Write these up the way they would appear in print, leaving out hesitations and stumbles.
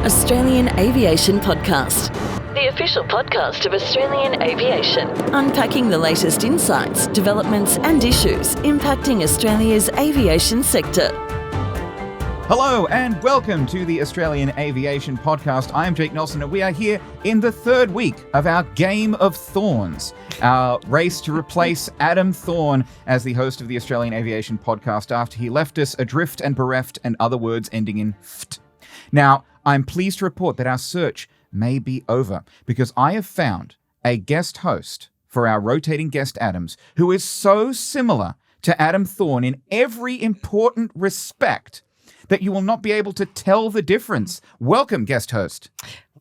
Australian Aviation Podcast, the official podcast of Australian aviation, unpacking the latest insights, developments and issues impacting Australia's aviation sector. Hello and welcome to the Australian Aviation Podcast. I am Jake Nelson and we are here in the third week of our Game of Thorns, our race to replace Adam Thorne as the host of the Australian Aviation Podcast after he left us adrift and bereft and other words ending in ft. Now, I'm pleased to report that our search may be over because I have found a guest host for our rotating guest Adams who is so similar to Adam Thorne in every important respect that you will not be able to tell the difference. Welcome, guest host.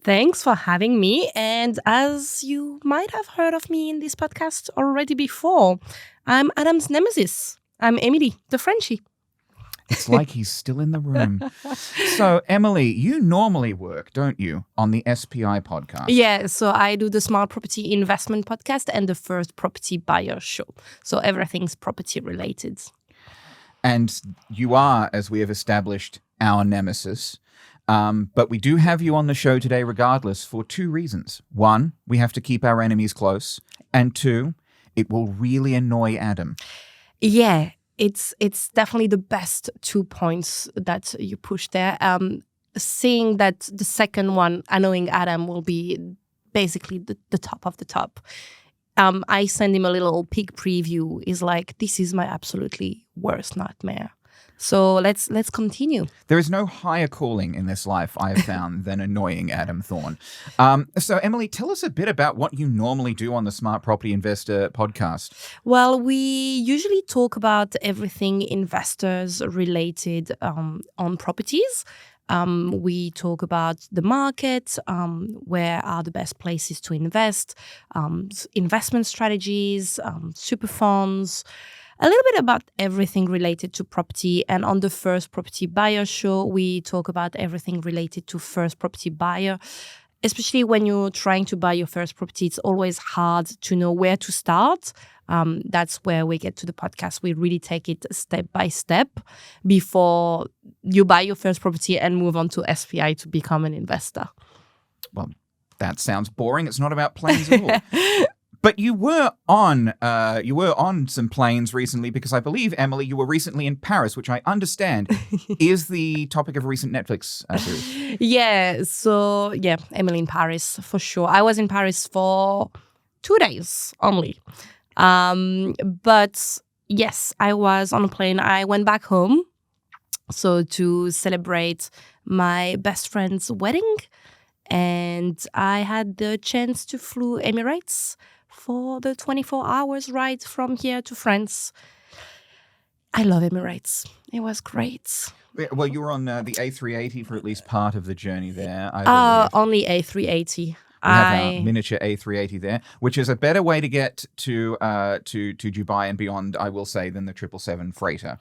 Thanks for having me. And as you might have heard of me in this podcast already before, I'm Adam's nemesis. I'm Emilie, the Frenchie. It's like he's still in the room. So, Emilie, you normally work, don't you, on the SPI podcast? Yeah, so I do the Smart Property Investment Podcast and the First Property Buyer Show. So everything's property related. And you are, as we have established, our nemesis. But we do have you on the show today regardless for two reasons. One, we have to keep our enemies close. And two, it will really annoy Adam. Yeah, it's definitely the best 2 points that you push there. Seeing that the second one, annoying Adam, will be basically the top of the top. I send him a little peek preview. He's like, this is my absolutely worst nightmare. So let's continue. There is no higher calling in this life, I have found, than annoying Adam Thorne. So, Emilie, tell us a bit about what you normally do on the Smart Property Investor podcast. Well, we usually talk about everything investors related on properties. We talk about the market, where are the best places to invest, investment strategies, super funds, a little bit about everything related to property. And on the First Property Buyer Show, we talk about everything related to first property buyer. Especially when you're trying to buy your first property, it's always hard to know where to start. That's where we get to the podcast. We really take it step by step before you buy your first property and move on to SPI to become an investor. Well, that sounds boring. It's not about planes at all. But you were on some planes recently because I believe, Emilie, you were recently in Paris, which I understand is the topic of a recent Netflix series. Yeah, so Emilie in Paris for sure. I was in Paris for 2 days only. But yes, I was on a plane. I went back home to celebrate my best friend's wedding. And I had the chance to fly Emirates for the 24 hours ride from here to France. I love Emirates. It was great. Well, you were on the A380 for at least part of the journey there. Only A380. We have our miniature A380 there, which is a better way to get to Dubai and beyond, I will say, than the 777 freighter,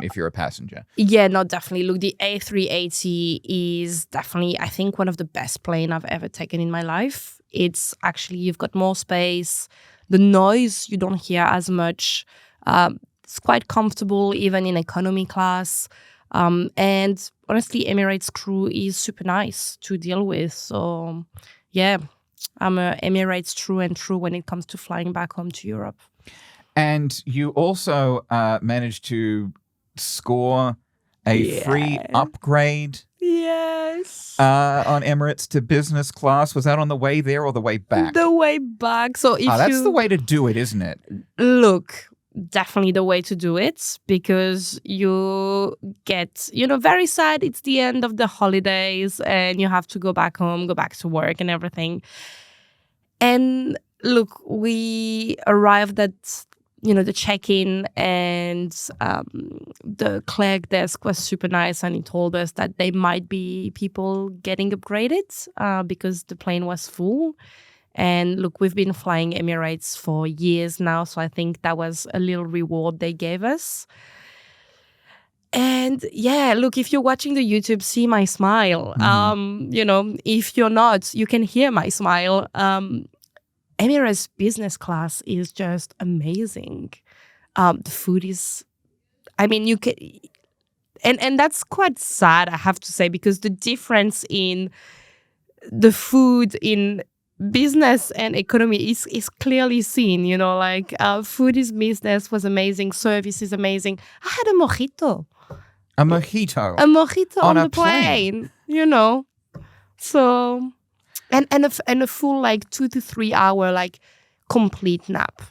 if you're a passenger. Yeah, no, definitely. Look, the A380 is definitely, I think, one of the best planes I've ever taken in my life. It's actually, you've got more space. The noise, you don't hear as much. It's quite comfortable, even in economy class. And honestly, Emirates crew is super nice to deal with. So, yeah, I'm a Emirates true and true when it comes to flying back home to Europe. And you also managed to score a free upgrade. Yes. On Emirates to business class. Was that on the way there or the way back? The way back. So if that's the way to do it, isn't it? Look, definitely the way to do it because you get, very sad. It's the end of the holidays and you have to go back home, go back to work and everything. And look, we arrived at, the check-in and the clerk desk was super nice and he told us that there might be people getting upgraded because the plane was full. And look, we've been flying Emirates for years now, so I think that was a little reward they gave us. And yeah, look, if you're watching the YouTube, see my smile. If you're not, you can hear my smile. Emirates business class is just amazing. The food is, and that's quite sad, I have to say, because the difference in the food in business and economy is clearly seen. Like food is business was amazing, service is amazing. I had a mojito. A mojito? A mojito on the plane. So, and a full like 2 to 3 hour like complete nap.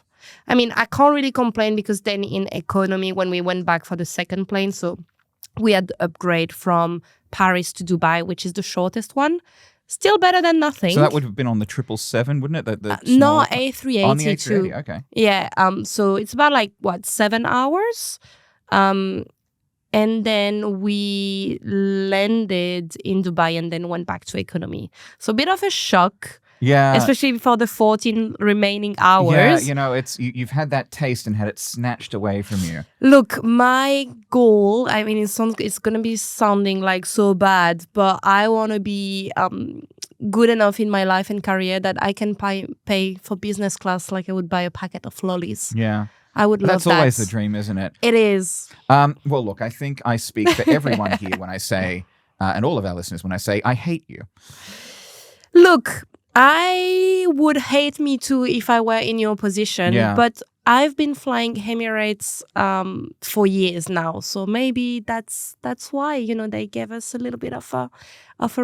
I mean, I can't really complain because then in economy, when we went back for the second plane, so we had to upgrade from Paris to Dubai, which is the shortest one. Still better than nothing. So that would have been on the 777, wouldn't it? No, A380. On the A380, okay. Yeah. So it's about 7 hours. And then we landed in Dubai and then went back to economy. So a bit of a shock. Yeah. Especially for the 14 remaining hours. Yeah, it's you've had that taste and had it snatched away from you. Look, my goal, I mean, it's going to be sounding like so bad, but I want to be good enough in my life and career that I can pay for business class like I would buy a packet of lollies. Yeah. I would love that. That's always the dream, isn't it? It is. Well, look, I think I speak for everyone here when I say, and all of our listeners, when I say, I hate you. Look, I would hate me too if I were in your position, but I've been flying Emirates for years now, so maybe that's why they gave us a little bit of a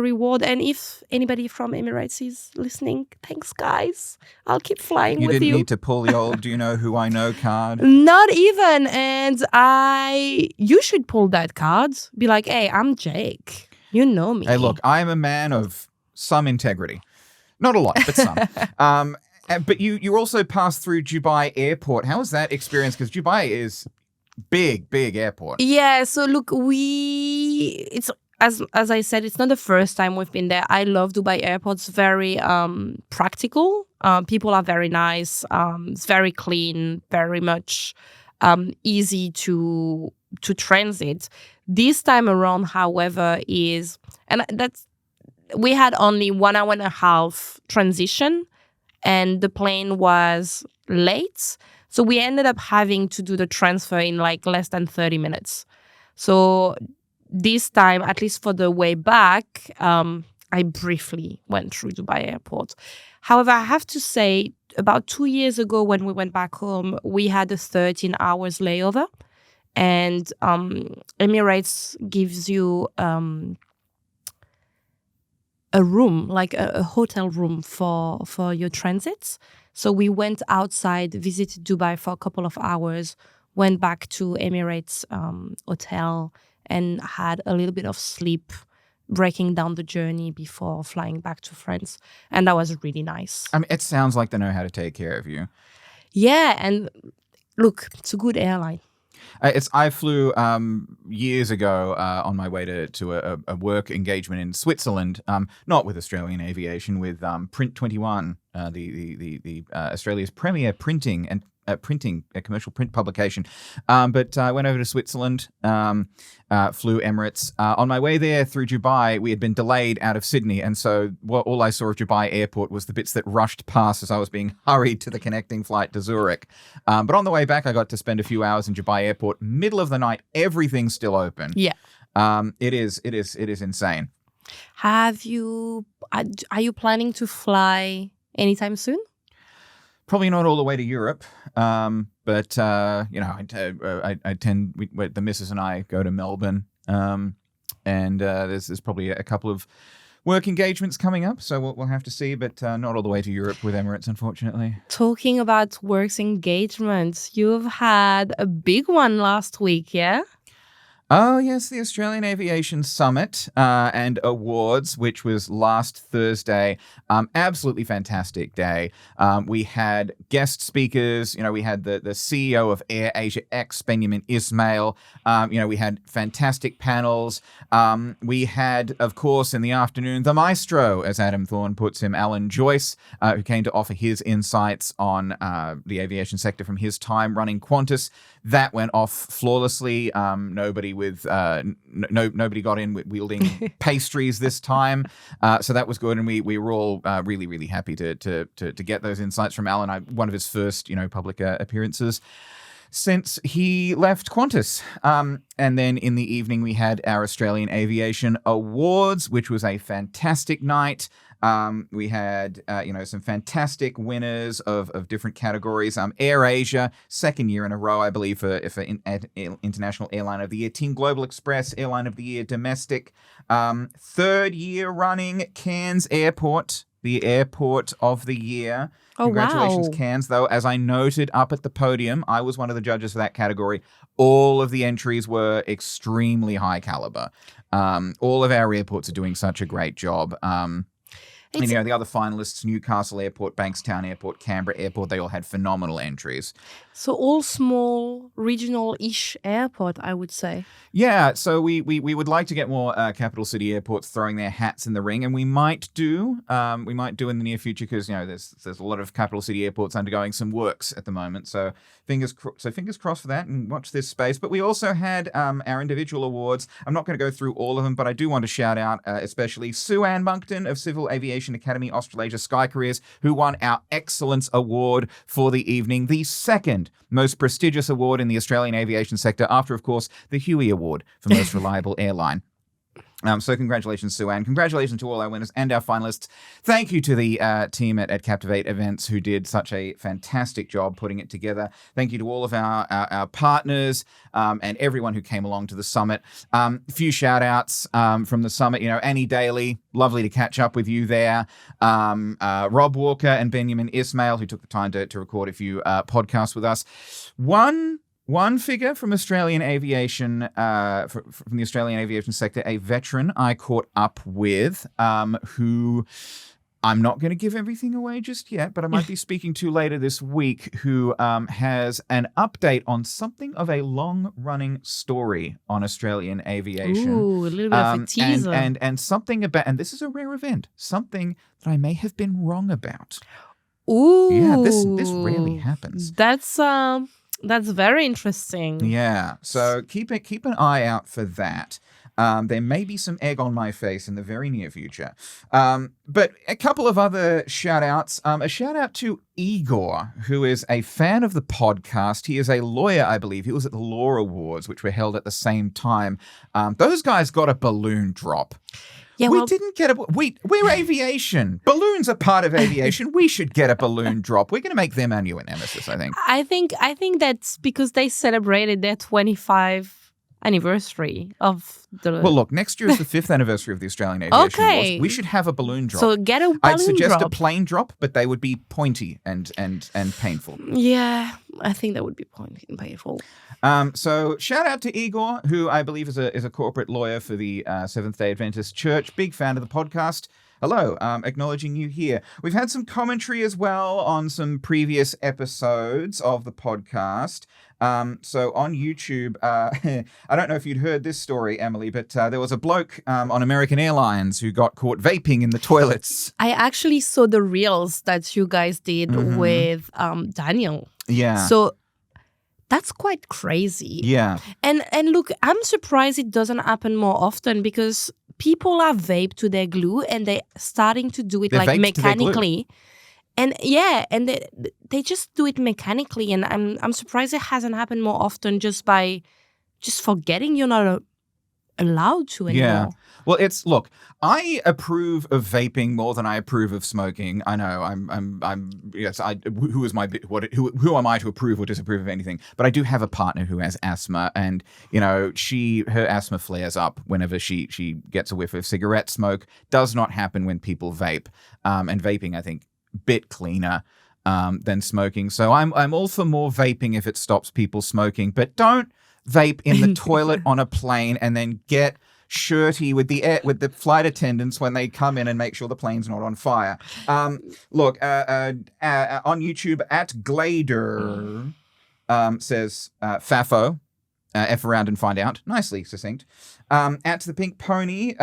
reward. And if anybody from Emirates is listening, thanks guys. I'll keep flying with you. You didn't need to pull the old "do you know who I know" card. Not even, and you should pull that card. Be like, hey, I'm Jake. You know me. Hey, look, I'm a man of some integrity. Not a lot, but some. But you also passed through Dubai Airport. How was that experience? Because Dubai is big airport. Yeah. So look, it's as I said, it's not the first time we've been there. I love Dubai Airport. It's very practical. People are very nice. It's very clean. Very much easy to transit. This time around, however, we had only 1 hour and a half transition, and the plane was late. So we ended up having to do the transfer in less than 30 minutes. So this time, at least for the way back, I briefly went through Dubai Airport. However, I have to say, about 2 years ago when we went back home, we had a 13 hours layover. And Emirates gives you a room, like a hotel room for your transits. So we went outside, visited Dubai for a couple of hours, went back to Emirates hotel and had a little bit of sleep, breaking down the journey before flying back to France. And that was really nice. I mean, it sounds like they know how to take care of you. Yeah, and look, it's a good airline. I flew years ago on my way to a work engagement in Switzerland, not with Australian Aviation, with Print 21, the Australia's premier printing a commercial print publication. But I went over to Switzerland, flew Emirates. On my way there through Dubai, we had been delayed out of Sydney. And so all I saw of Dubai Airport was the bits that rushed past as I was being hurried to the connecting flight to Zurich. But on the way back, I got to spend a few hours in Dubai Airport, middle of the night, everything's still open. Yeah. It is insane. Are you planning to fly anytime soon? Probably not all the way to Europe, but the missus and I go to Melbourne, and there's probably a couple of work engagements coming up, so we'll have to see, but not all the way to Europe with Emirates, unfortunately. Talking about work engagements, you've had a big one last week, yeah? Oh, yes, the Australian Aviation Summit and Awards, which was last Thursday. Absolutely fantastic day. We had guest speakers. We had the CEO of Air Asia X, Benjamin Ismail. We had fantastic panels. We had, of course, in the afternoon, the maestro, as Adam Thorne puts him, Alan Joyce, who came to offer his insights on the aviation sector from his time running Qantas. That went off flawlessly. Nobody got in with wielding pastries this time, so that was good, and we were all really, really happy to get those insights from Alan. One of his first public appearances. since he left Qantas. And then in the evening, we had our Australian Aviation Awards, which was a fantastic night. We had, some fantastic winners of different categories. Air Asia, second year in a row, I believe, for International Airline of the Year. Team Global Express, Airline of the Year, Domestic. Third year running, Cairns Airport, the Airport of the Year. Oh, Congratulations, wow. Cairns, though. As I noted up at the podium, I was one of the judges for that category. All of the entries were extremely high caliber. All of our airports are doing such a great job. The other finalists, Newcastle Airport, Bankstown Airport, Canberra Airport, they all had phenomenal entries. So all small, regional-ish airport, I would say. Yeah, so we would like to get more capital city airports throwing their hats in the ring, and we might do in the near future because there's a lot of capital city airports undergoing some works at the moment. So fingers crossed for that, and watch this space. But we also had our individual awards. I'm not going to go through all of them, but I do want to shout out especially Sue Ann Monkton of Civil Aviation Academy Australasia Sky Careers, who won our Excellence Award for the evening, the second most prestigious award in the Australian aviation sector after, of course, the Huey Award for Most Reliable Airline. So congratulations, Sue Ann. Congratulations to all our winners and our finalists. Thank you to the team at Captivate Events who did such a fantastic job putting it together. Thank you to all of our partners and everyone who came along to the summit. A few shout outs from the summit. Annie Daly, lovely to catch up with you there. Rob Walker and Benjamin Ismail, who took the time to record a few podcasts with us. One figure from Australian aviation, from the Australian aviation sector, a veteran I caught up with, who I'm not going to give everything away just yet, but I might be speaking to later this week, who has an update on something of a long-running story on Australian aviation. Ooh, a little bit of a teaser. And something about, and this is a rare event, something that I may have been wrong about. Ooh. Yeah, this rarely happens. That's very interesting. Yeah, so keep an eye out for that. There may be some egg on my face in the very near future. But a couple of other shout-outs. A shout-out to Igor, who is a fan of the podcast. He is a lawyer, I believe. He was at the Lauer Awards, which were held at the same time. Those guys got a balloon drop. Yeah, we didn't get we're aviation. Balloons are part of aviation. We should get a balloon drop. We're going to make them our new nemesis, I think. I think that's because they celebrated their 25th anniversary of the... Well, look, next year is the 5th anniversary of the Australian Aviation Awards. We should have a balloon drop. So get a balloon I'd suggest drop. a plane drop, but they would be pointy and painful. Yeah, I think that would be pointy and painful. So shout out to Igor, who I believe is a corporate lawyer for the Seventh-day Adventist Church. Big fan of the podcast. Hello, acknowledging you here. We've had some commentary as well on some previous episodes of the podcast. So on YouTube, I don't know if you'd heard this story, Emilie, but there was a bloke on American Airlines who got caught vaping in the toilets. I actually saw the reels that you guys did with Daniel. Yeah. So that's quite crazy. Yeah. And look, I'm surprised it doesn't happen more often because people are vape to their glue and they're starting to do it like mechanically. And yeah, and they just do it mechanically. And I'm surprised it hasn't happened more often just by forgetting you're not allowed to anymore. Yeah. Well, look, I approve of vaping more than I approve of smoking. I know who am I to approve or disapprove of anything? But I do have a partner who has asthma, and her asthma flares up whenever she gets a whiff of cigarette smoke. Does not happen when people vape, and vaping, I think, bit cleaner than smoking. So I'm all for more vaping if it stops people smoking, but don't vape in the toilet on a plane and then get shirty with the flight attendants when they come in and make sure the plane's not on fire. Look, on YouTube at Glader says Fafo. F around and find out. Nicely succinct. At the Pink Pony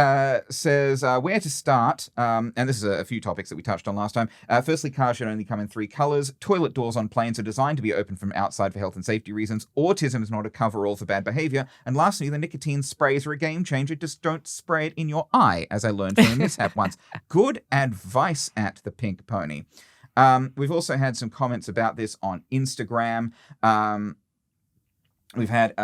says where to start. And this is a few topics that we touched on last time. Firstly, cars should only come in 3 colors. Toilet doors on planes are designed to be open from outside for health and safety reasons. Autism is not a cover-all for bad behavior. And lastly, the nicotine sprays are a game changer. Just don't spray it in your eye, as I learned from a mishap once. Good advice at the Pink Pony. We've also had some comments about this on Instagram. We've had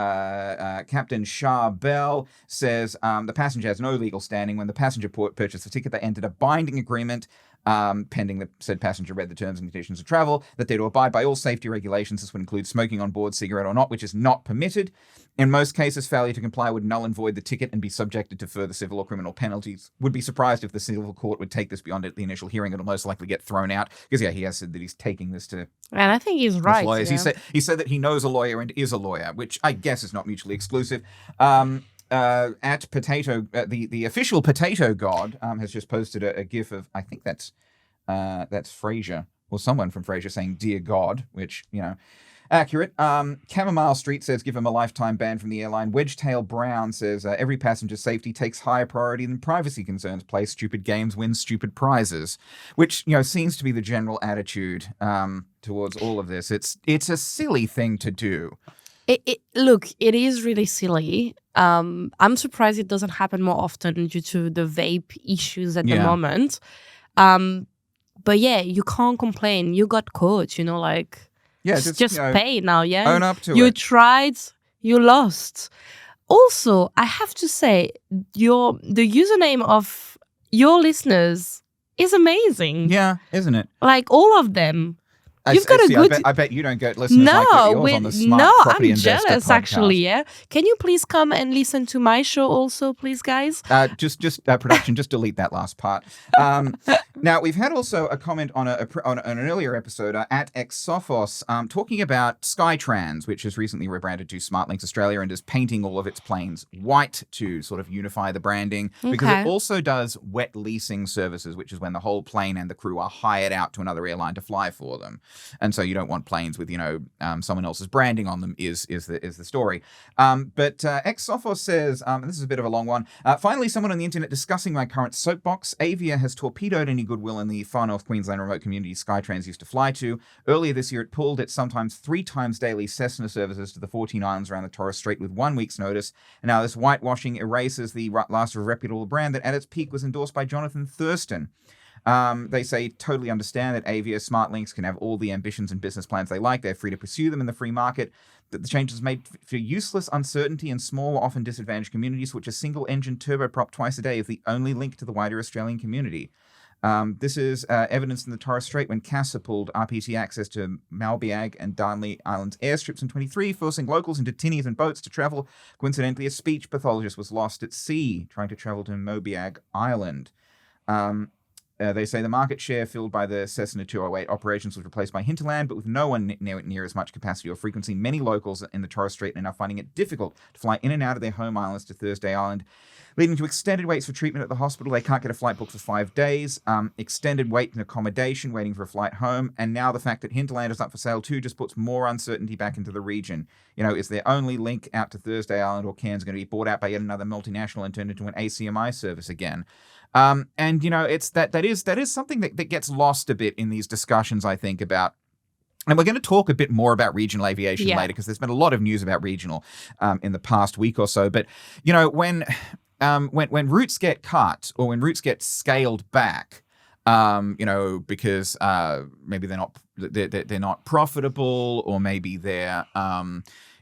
Captain Shah Bell says the passenger has no legal standing. When the passenger purchased the ticket, they entered a binding agreement pending the said passenger read the terms and conditions of travel, that they're to abide by all safety regulations. This would include smoking on board, cigarette or not, which is not permitted. In most cases, failure to comply would null and void the ticket and be subjected to further civil or criminal penalties. Would be surprised if the civil court would take this beyond the initial hearing. It'll most likely get thrown out because, he has said that he's taking this to And I think he's right. lawyers. Yeah. He said that he knows a lawyer and is a lawyer, which I guess is not mutually exclusive. At Potato, the official Potato God has just posted a GIF of, I think that's Frasier or someone from Frasier saying "Dear God," which accurate. Chamomile Street says give him a lifetime ban from the airline. Wedgetail Brown says every passenger's safety takes higher priority than privacy concerns. Play stupid games, win stupid prizes, which seems to be the general attitude towards all of this. It's a silly thing to do. Look, it is really silly. I'm surprised it doesn't happen more often due to the vape issues at the moment. But you can't complain. You got caught, just pay now, Own up to it. You tried, you lost. Also, I have to say, the username of your listeners is amazing. Yeah, isn't it? Like all of them. You've got a good. I bet you don't get listeners like yours on the Smart Property I'm Investor jealous podcast. actually. Yeah, can you please come and listen to my show also, please, guys? Just production. Just delete that last part. Now we've had also a comment on an earlier episode at Exophos talking about Skytrans, which has recently rebranded to SmartLinks Australia and is painting all of its planes white to sort of unify the branding because it also does wet leasing services, which is when the whole plane and the crew are hired out to another airline to fly for them. And so you don't want planes with, someone else's branding on them is the story. But Exophos says, and this is a bit of a long one, finally someone on the internet discussing my current soapbox. Avia has torpedoed any goodwill in the far north Queensland remote community Skytrans used to fly to. Earlier this year, it pulled its sometimes 3 times daily Cessna services to the 14 islands around the Torres Strait with 1 week's notice. And now this whitewashing erases the last of a reputable brand that at its peak was endorsed by Jonathan Thurston. They say totally understand that Avia SmartLinks can have all the ambitions and business plans they like. They're free to pursue them in the free market. That the changes made for useless uncertainty in small, often disadvantaged communities, which a single-engine turboprop twice a day is the only link to the wider Australian community. This is evidenced in the Torres Strait when CASA pulled RPT access to Malbiag and Darnley Islands airstrips in 23, forcing locals into tinnies and boats to travel. Coincidentally, a speech pathologist was lost at sea trying to travel to Mobiag Island. They say the market share filled by the Cessna 208 operations was replaced by Hinterland, but with no one near as much capacity or frequency. Many locals in the Torres Strait are now finding it difficult to fly in and out of their home islands to Thursday Island, leading to extended waits for treatment at the hospital. They can't get a flight booked for 5 days, extended wait and accommodation, waiting for a flight home, and now the fact that Hinterland is up for sale too just puts more uncertainty back into the region. Is their only link out to Thursday Island or Cairns going to be bought out by yet another multinational and turned into an ACMI service again? It's that is something that gets lost a bit in these discussions, I think, about. And we're going to talk a bit more about regional aviation later because there's been a lot of news about regional in the past week or so. But when routes get cut or when routes get scaled back, because maybe they're not profitable, or maybe they're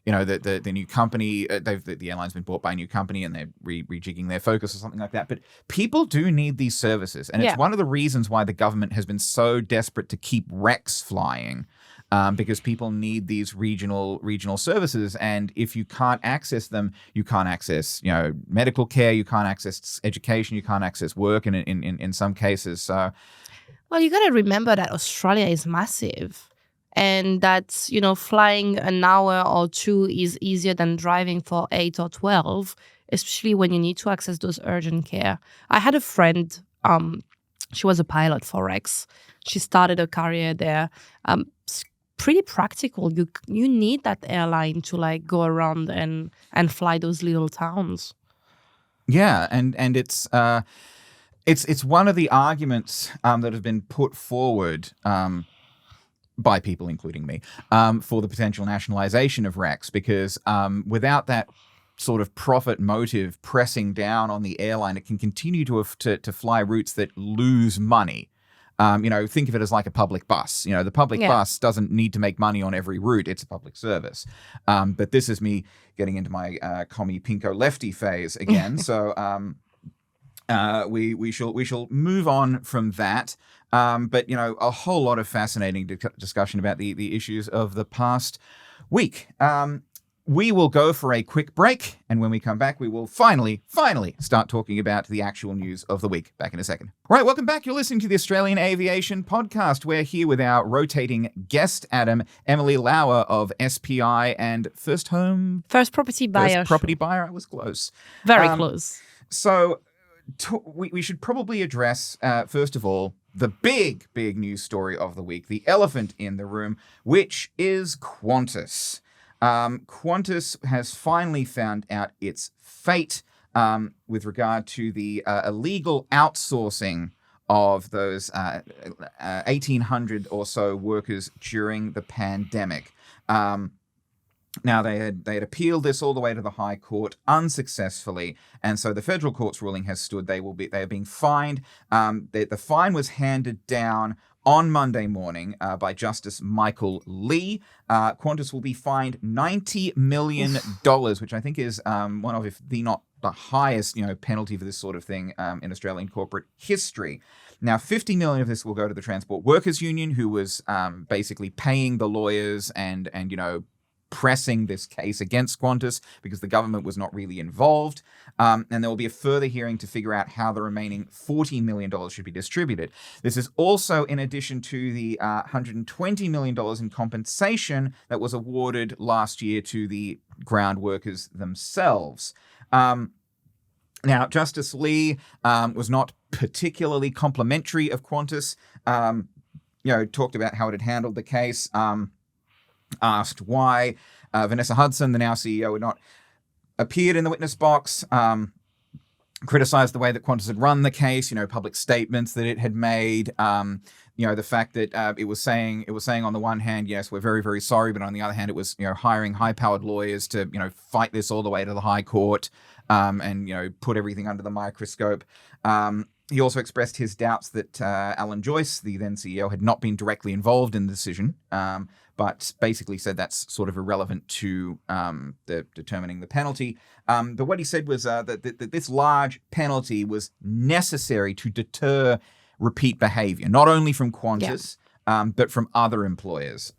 the new company, the airline's been bought by a new company and they're rejigging their focus or something like that. But people do need these services. And it's one of the reasons why the government has been so desperate to keep Rex flying, because people need these regional services. And if you can't access them, you can't access, medical care, you can't access education, you can't access work in some cases. So, well, you got to remember that Australia is massive. And that, flying an hour or 2 is easier than driving for 8 or 12, especially when you need to access those urgent care. I had a friend, she was a pilot for Rex. She started a career there. It's pretty practical. You need that airline to go around and fly those little towns. Yeah, and it's one of the arguments that have been put forward by people, including me, for the potential nationalisation of Rex, because without that sort of profit motive pressing down on the airline, it can continue to fly routes that lose money. Think of it as like a public bus. The public bus doesn't need to make money on every route. It's a public service. But this is me getting into my commie pinko lefty phase again. So we shall move on from that. But a whole lot of fascinating discussion about the issues of the past week. We will go for a quick break, and when we come back, we will finally start talking about the actual news of the week. Back in a second. All right, welcome back. You're listening to the Australian Aviation Podcast. We're here with our rotating guest, Emilie Lauer of SPI and First Property Buyer. I was close. Very close. So we should probably address, first of all, the big news story of the week, the elephant in the room, which is Qantas. Qantas has finally found out its fate with regard to the illegal outsourcing of those 1,800 or so workers during the pandemic. Now, they had appealed this all the way to the High Court unsuccessfully, and so the federal court's ruling has stood. They are being fined. The fine was handed down on Monday morning by Justice Michael Lee. Qantas will be fined $90 million, which I think is one of, if not the highest, penalty for this sort of thing in Australian corporate history. Now, $50 million of this will go to the Transport Workers Union, who was basically paying the lawyers and pressing this case against Qantas because the government was not really involved. And there will be a further hearing to figure out how the remaining $40 million should be distributed. This is also in addition to the $120 million in compensation that was awarded last year to the ground workers themselves. Now, Justice Lee was not particularly complimentary of Qantas, talked about how it had handled the case, asked why Vanessa Hudson, the now CEO, had not appeared in the witness box, criticized the way that Qantas had run the case, public statements that it had made, the fact that it was saying on the one hand, yes, we're very, very sorry, but on the other hand, it was, hiring high-powered lawyers to, fight this all the way to the High Court, and, put everything under the microscope. He also expressed his doubts that Alan Joyce, the then CEO, had not been directly involved in the decision, but basically said that's sort of irrelevant to the determining the penalty. But what he said was that this large penalty was necessary to deter repeat behavior, not only from Qantas, but from other employers.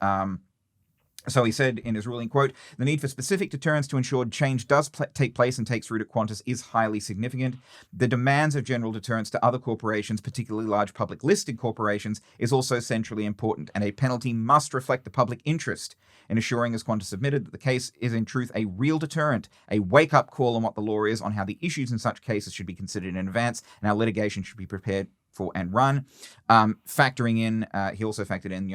So he said in his ruling, quote, "The need for specific deterrence to ensure change does take place and takes root at Qantas is highly significant. The demands of general deterrence to other corporations, particularly large public listed corporations, is also centrally important, and a penalty must reflect the public interest in assuring, as Qantas admitted, that the case is in truth a real deterrent, a wake-up call on what the law is, on how the issues in such cases should be considered in advance, and how litigation should be prepared for and run." Factoring in, he also factored in,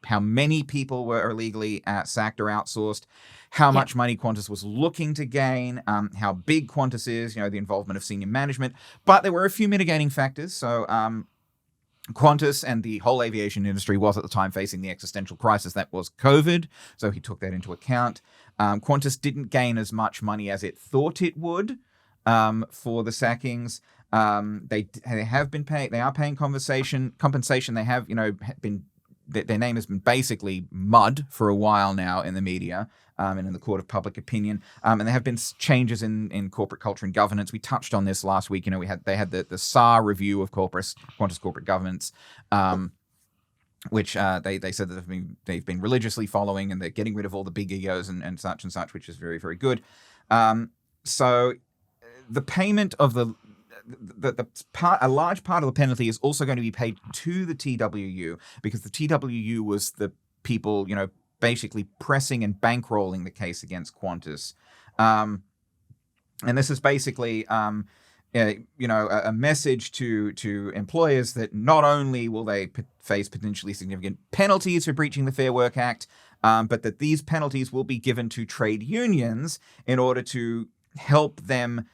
how many people were illegally sacked or outsourced, how much money Qantas was looking to gain, how big Qantas is, the involvement of senior management. But there were a few mitigating factors. So Qantas and the whole aviation industry was at the time facing the existential crisis that was COVID. So he took that into account. Qantas didn't gain as much money as it thought it would for the sackings. They are paying compensation. They have, been, their name has been basically mud for a while now in the media and in the court of public opinion. And there have been changes in corporate culture and governance. We touched on this last week. They had the SAR review of Qantas corporate governance, which they said that they've been religiously following, and they're getting rid of all the big egos and such, which is very, very good. So the payment of a large part of the penalty is also going to be paid to the TWU, because the TWU was the people, basically pressing and bankrolling the case against Qantas. And this is basically, a message to employers that not only will they face potentially significant penalties for breaching the Fair Work Act, but that these penalties will be given to trade unions in order to help them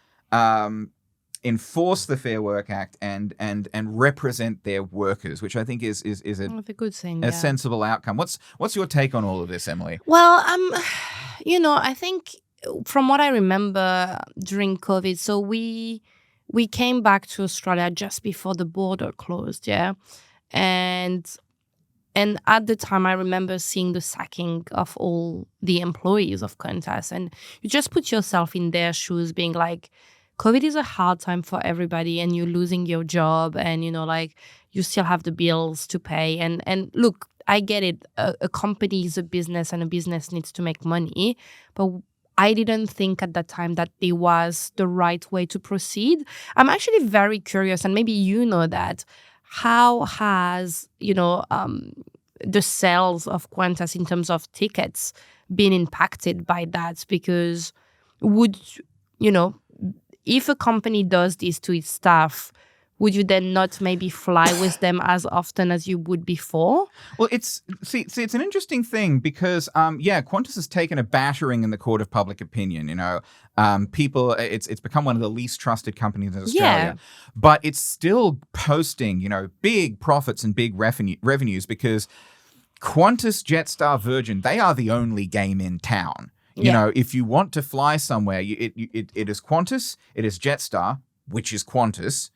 enforce the Fair Work Act and represent their workers, which I think is a good thing, a sensible outcome. What's your take on all of this, Emilie? Well, I think from what I remember during COVID, so we we came back to Australia just before the border closed, yeah? And at the time, I remember seeing the sacking of all the employees of Qantas. And you just put yourself in their shoes being like, COVID is a hard time for everybody and you're losing your job and, you still have the bills to pay. And look, I get it. A company is a business and a business needs to make money. But I didn't think at that time that it was the right way to proceed. I'm actually very curious, and maybe you know that. How has, the sales of Qantas in terms of tickets been impacted by that? Because if a company does this to its staff, would you then not maybe fly with them as often as you would before? Well, it's an interesting thing because, Qantas has taken a battering in the court of public opinion. People, it's become one of the least trusted companies in Australia, but it's still posting, big profits and big revenues because Qantas, Jetstar, Virgin, they are the only game in town. If you want to fly somewhere, it is Qantas, it is Jetstar, which is Qantas.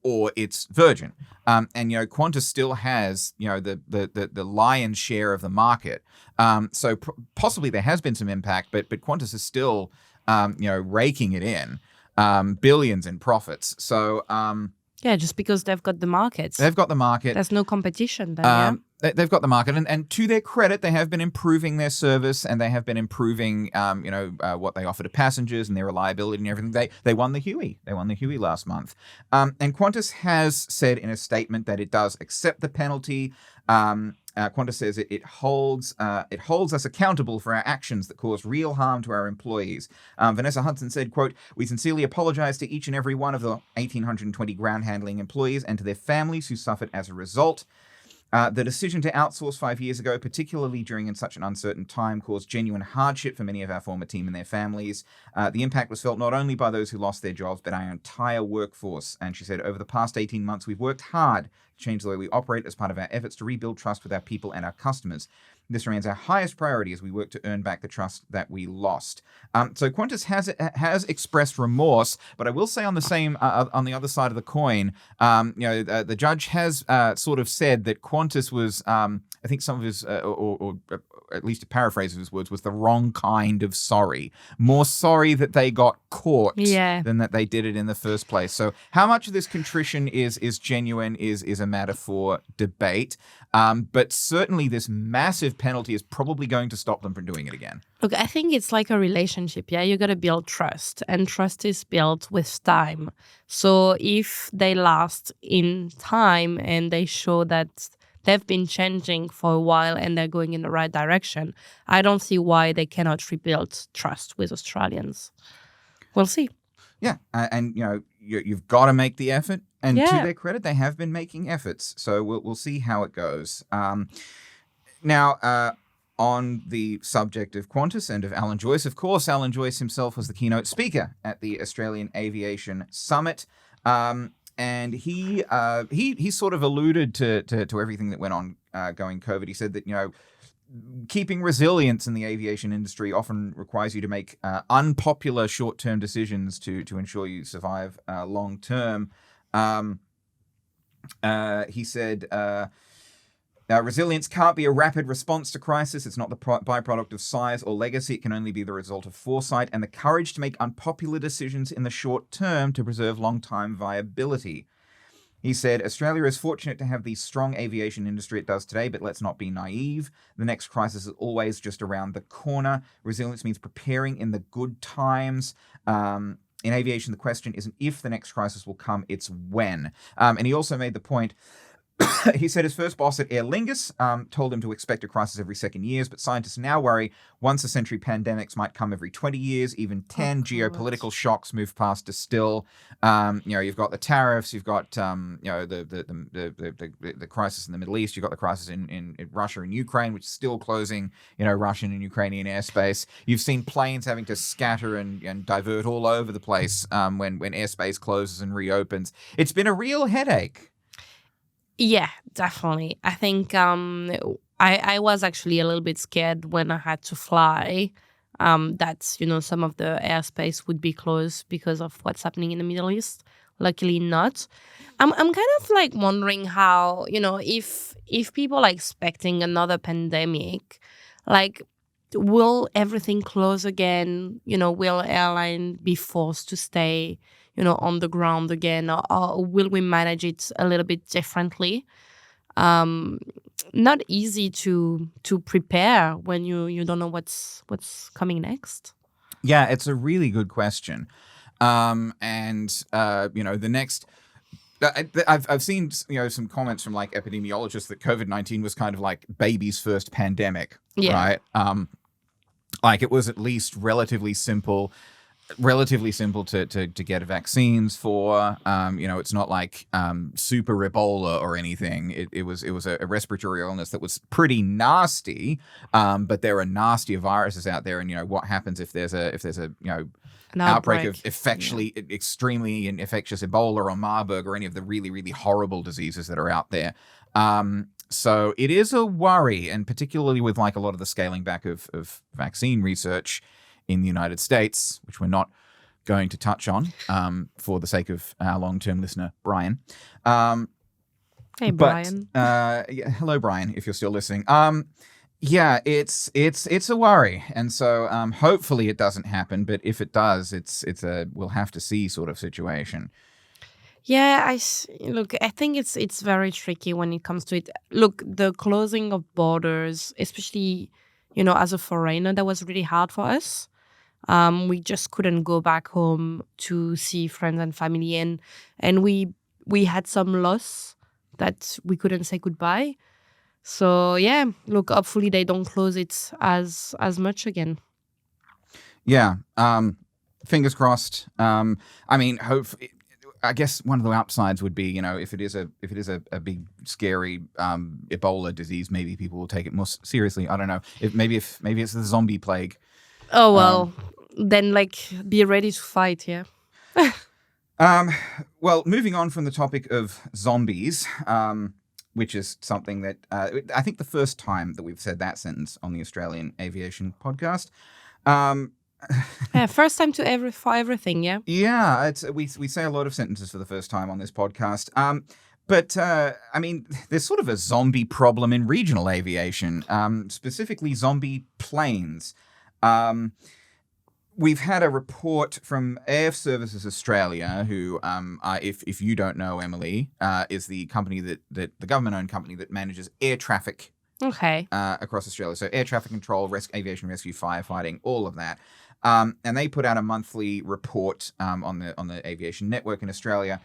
Or it's Virgin. And Qantas still has, the lion's share of the market. So possibly there has been some impact, but Qantas is still, raking it in, billions in profits. So, just because they've got the markets. They've got the market. There's no competition there. They've got the market, and to their credit, they have been improving their service, and they have been improving, what they offer to passengers and their reliability and everything. They won the Huey. They won the Huey last month, and Qantas has said in a statement that it does accept the penalty. Qantas says it holds us accountable for our actions that cause real harm to our employees. Vanessa Hudson said, quote, "We sincerely apologize to each and every one of the 1,820 ground handling employees and to their families who suffered as a result. The decision to outsource 5 years ago, particularly during in such an uncertain time, caused genuine hardship for many of our former team and their families. The impact was felt not only by those who lost their jobs, but our entire workforce." And she said, "Over the past 18 months, we've worked hard to change the way we operate as part of our efforts to rebuild trust with our people and our customers. This remains our highest priority as we work to earn back the trust that we lost." So Qantas has expressed remorse, but I will say on the other side of the coin, the judge has sort of said that Qantas was, I think some of his, or at least to paraphrase his words, was the wrong kind of sorry. More sorry that they got caught than that they did it in the first place. So how much of this contrition is genuine is a matter for debate. But certainly this massive penalty is probably going to stop them from doing it again. Look, I think it's like a relationship, You got to build trust, and trust is built with time. So if they last in time and they show that they've been changing for a while and they're going in the right direction, I don't see why they cannot rebuild trust with Australians. We'll see. Yeah, and you've got to make the effort. And to their credit, they have been making efforts. So we'll see how it goes. Now, on the subject of Qantas and of Alan Joyce, of course, Alan Joyce himself was the keynote speaker at the Australian Aviation Summit. And he sort of alluded to everything that went on going COVID. He said that, keeping resilience in the aviation industry often requires you to make unpopular short-term decisions to ensure you survive long-term. He said, resilience can't be a rapid response to crisis. It's not the byproduct of size or legacy. It can only be the result of foresight and the courage to make unpopular decisions in the short term to preserve long-time viability. He said, Australia is fortunate to have the strong aviation industry it does today, but let's not be naive. The next crisis is always just around the corner. Resilience means preparing in the good times. In aviation, the question isn't if the next crisis will come, it's when. And he also made the point, he said his first boss at Aer Lingus told him to expect a crisis every 2 years, but scientists now worry once-a-century pandemics might come every 20 years, even 10. Geopolitical shocks move faster still. You've got the tariffs, you've got the crisis in the Middle East, you've got the crisis in Russia and Ukraine, which is still closing Russian and Ukrainian airspace. You've seen planes having to scatter and divert all over the place when airspace closes and reopens. It's been a real headache. Yeah, definitely. I think I was actually a little bit scared when I had to fly that some of the airspace would be closed because of what's happening in the Middle East. Luckily not. I'm kind of like wondering how, if people are expecting another pandemic, like, will everything close again? Will airline be forced to stay, on the ground again, or will we manage it a little bit differently? Not easy to prepare when you don't know what's coming next. Yeah, it's a really good question. The next, I've seen some comments from like epidemiologists that COVID-19 was kind of like baby's first pandemic, right? Like it was at least relatively simple to get vaccines for. It's not like super Ebola or anything. It was a respiratory illness that was pretty nasty. But there are nastier viruses out there, and what happens if there's a an outbreak of extremely infectious Ebola or Marburg or any of the really, really horrible diseases that are out there. So it is a worry, and particularly with like a lot of the scaling back of vaccine research in the United States, which we're not going to touch on for the sake of our long-term listener, Brian. Hey, Brian. Hello, Brian, if you're still listening. It's a worry, and so hopefully it doesn't happen. But if it does, it's a we'll have to see sort of situation. Yeah, I think it's very tricky when it comes to it. Look, the closing of borders, especially as a foreigner, that was really hard for us. We just couldn't go back home to see friends and family, and we had some loss that we couldn't say goodbye. So yeah, look, hopefully they don't close it as much again. Yeah, fingers crossed. Hopefully, I guess one of the upsides would be, if it is a big scary Ebola disease, maybe people will take it more seriously. I don't know. Maybe it's the zombie plague. Oh well, then be ready to fight. Yeah. Well, moving on from the topic of zombies, which is something that I think the first time that we've said that sentence on the Australian Aviation Podcast. First time for everything, yeah? Yeah, we say a lot of sentences for the first time on this podcast. But there's sort of a zombie problem in regional aviation, specifically zombie planes. We've had a report from Air Services Australia, who, if you don't know, Emilie, is the company that the government-owned company that manages air traffic. Okay. Across Australia, so air traffic control, aviation rescue, firefighting, all of that. And they put out a monthly report on the aviation network in Australia.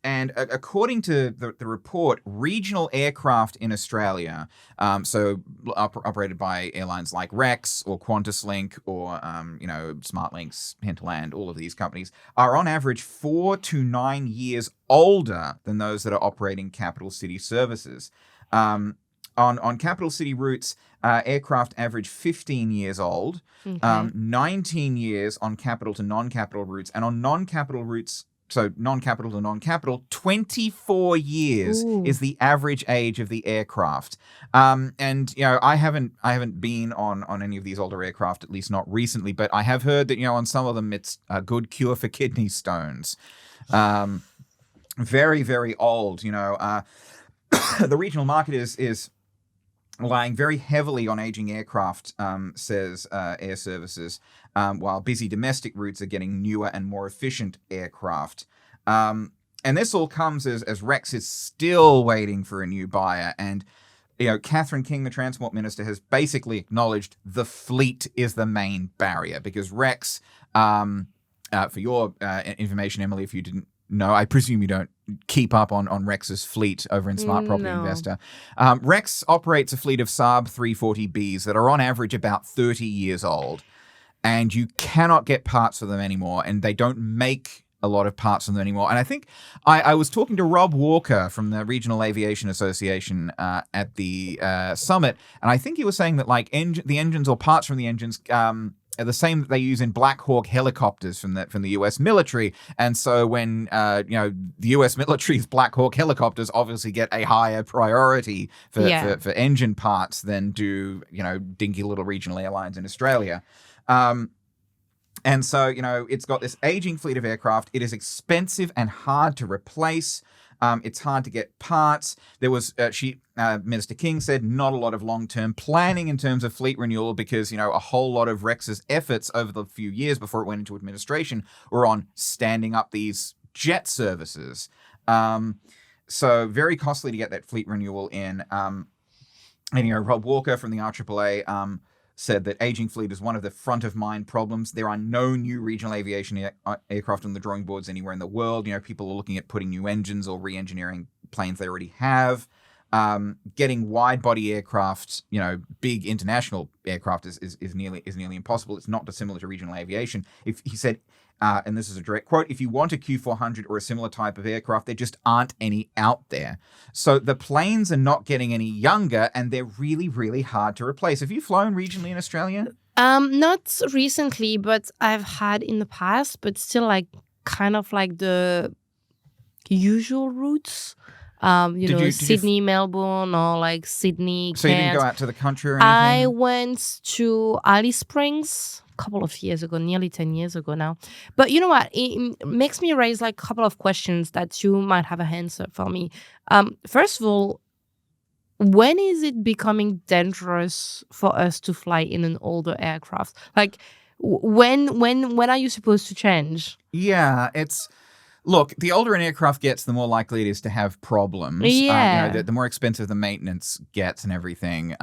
And according to the report, regional aircraft in Australia, operated by airlines like Rex or Qantas Link or SmartLynx, Hinterland, all of these companies, are on average 4 to 9 years older than those that are operating capital city services. On capital city routes, aircraft average 15 years old, 19 years on capital to non-capital routes, and on non-capital routes, so non-capital to non-capital, 24 years is the average age of the aircraft. I haven't been on any of these older aircraft, at least not recently, but I have heard that on some of them it's a good cure for kidney stones. Very, very old. The regional market is relying very heavily on aging aircraft, says Air Services, while busy domestic routes are getting newer and more efficient aircraft. And this all comes as Rex is still waiting for a new buyer. And, Catherine King, the Transport Minister, has basically acknowledged the fleet is the main barrier because Rex, for your information, Emilie, if you didn't know, I presume you don't keep up on Rex's fleet over in Smart Property Investor. Rex operates a fleet of Saab 340Bs that are on average about 30 years old, and you cannot get parts for them anymore, and they don't make a lot of parts for them anymore. And I think I was talking to Rob Walker from the Regional Aviation Association at the summit, and I think he was saying that the engines or parts from the engines the same that they use in Black Hawk helicopters from the U.S. military. And so when the U.S. military's Black Hawk helicopters obviously get a higher priority for engine parts than do dinky little regional airlines in Australia. And so it's got this aging fleet of aircraft. It is expensive and hard to replace. It's hard to get parts. There was, Minister King said, not a lot of long-term planning in terms of fleet renewal because, a whole lot of Rex's efforts over the few years before it went into administration were on standing up these jet services. So very costly to get that fleet renewal in. And, Rob Walker from the RAAA said that aging fleet is one of the front-of-mind problems. There are no new regional aviation aircraft on the drawing boards anywhere in the world. people are looking at putting new engines or re-engineering planes they already have. Getting wide-body aircraft, big international aircraft is nearly impossible. It's not dissimilar to regional aviation. If he said, and this is a direct quote, if you want a Q400 or a similar type of aircraft, there just aren't any out there. So the planes are not getting any younger, and they're really, really hard to replace. Have you flown regionally in Australia? Not recently, but I've had in the past, but still kind of the usual routes. Sydney, Melbourne, or Sydney, So Cairns. You didn't go out to the country or anything? I went to Alice Springs a couple of years ago, nearly 10 years ago now. But you know what? It makes me raise a couple of questions that you might have an answer for me. First of all, when is it becoming dangerous for us to fly in an older aircraft? When are you supposed to change? Yeah, Look, the older an aircraft gets, the more likely it is to have problems. Yeah. The more expensive the maintenance gets and everything.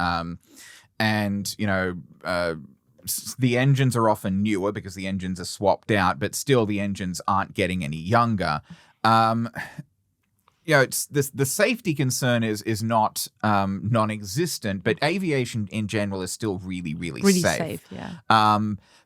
The engines are often newer because the engines are swapped out, but still the engines aren't getting any younger. It's the safety concern is not non-existent, but aviation in general is still really, really safe. Yeah.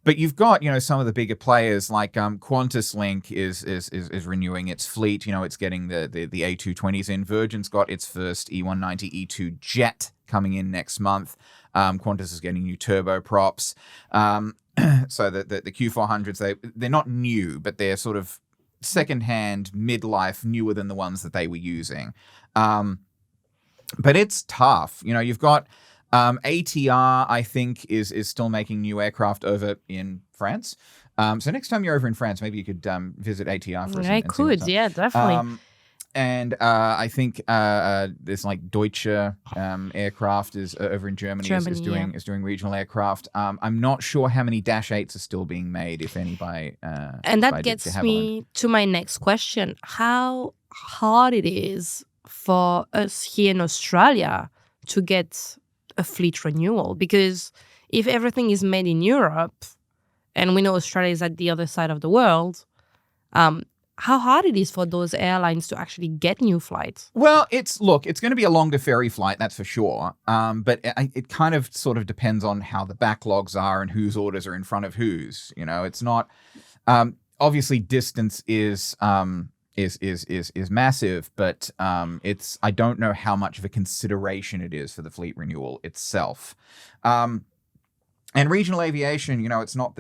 But you've got some of the bigger players like Qantas Link is renewing its fleet. It's getting the A220s in. Virgin's got its first E190 E2 jet coming in next month. Qantas is getting new turboprops. So the Q400s they're not new, but they're sort of secondhand, midlife, newer than the ones that they were using. But it's tough. You've got ATR, I think, is still making new aircraft over in France. So next time you're over in France, maybe you could visit ATR for us. I could, yeah, definitely. And I think there's Deutsche aircraft is over in Germany is doing regional aircraft. I'm not sure how many Dash 8s are still being made, if any, by and that gets me to my next question: how hard it is for us here in Australia to get a fleet renewal? Because if everything is made in Europe, and we know Australia is at the other side of the world, how hard it is for those airlines to actually get new flights? Well, it's going to be a longer ferry flight, that's for sure. But it kind of sort of depends on how the backlogs are and whose orders are in front of whose. It's not obviously distance is massive, but I don't know how much of a consideration it is for the fleet renewal itself. And regional aviation, it's not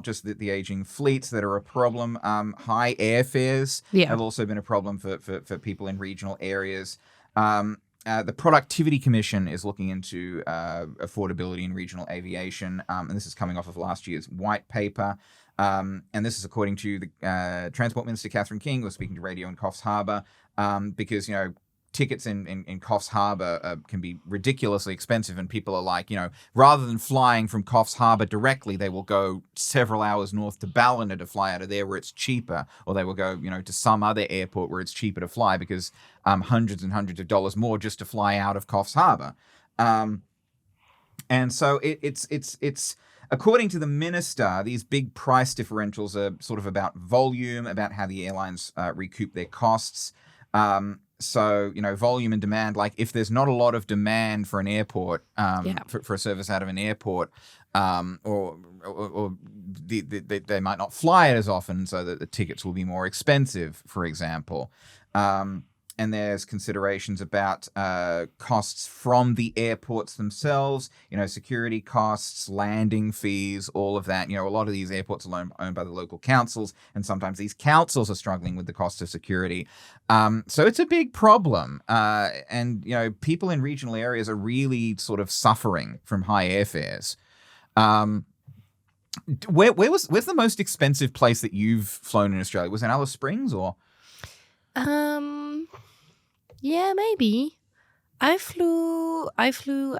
just the aging fleets that are a problem. High airfares have also been a problem for people in regional areas. The Productivity Commission is looking into affordability in regional aviation, and this is coming off of last year's white paper. And this is according to the Transport Minister Catherine King, who was speaking to radio in Coffs Harbour, because tickets in Coffs Harbour can be ridiculously expensive, and people are rather than flying from Coffs Harbour directly, they will go several hours north to Ballina to fly out of there where it's cheaper, or they will go to some other airport where it's cheaper to fly because hundreds and hundreds of dollars more just to fly out of Coffs Harbour. And so it's according to the minister, these big price differentials are sort of about volume, about how the airlines recoup their costs. So, volume and demand, if there's not a lot of demand for an airport, for a service out of an airport, or they might not fly it as often, so that the tickets will be more expensive, for example. and there's considerations about costs from the airports themselves, security costs, landing fees, all of that. A lot of these airports are owned by the local councils, and sometimes these councils are struggling with the cost of security. So it's a big problem. And people in regional areas are really sort of suffering from high airfares. Where's the most expensive place that you've flown in Australia? Was it Alice Springs or? Yeah, maybe. I flew